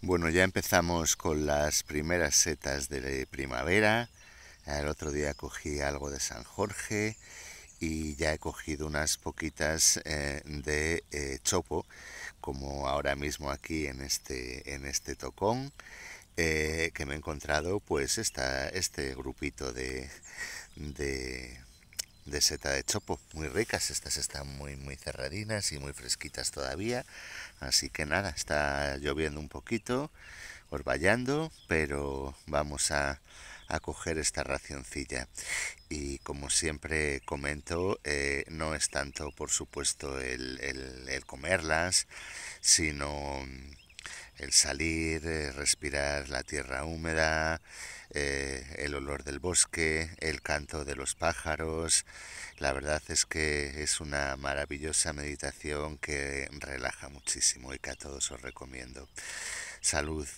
Bueno, ya empezamos con las primeras setas de primavera. El otro día cogí algo de San Jorge y ya he cogido unas poquitas de chopo, como ahora mismo aquí en este tocón, que me he encontrado pues este grupito de, de seta de chopo, muy ricas. Estas están muy cerradinas y muy fresquitas todavía. Así que nada, está lloviendo un poquito, orvallando, pero vamos a coger esta racioncilla. Y como siempre comento, no es tanto, por supuesto, el comerlas, sino el salir, respirar la tierra húmeda, el olor del bosque, el canto de los pájaros. La verdad es que es una maravillosa meditación que relaja muchísimo y que a todos os recomiendo. Salud.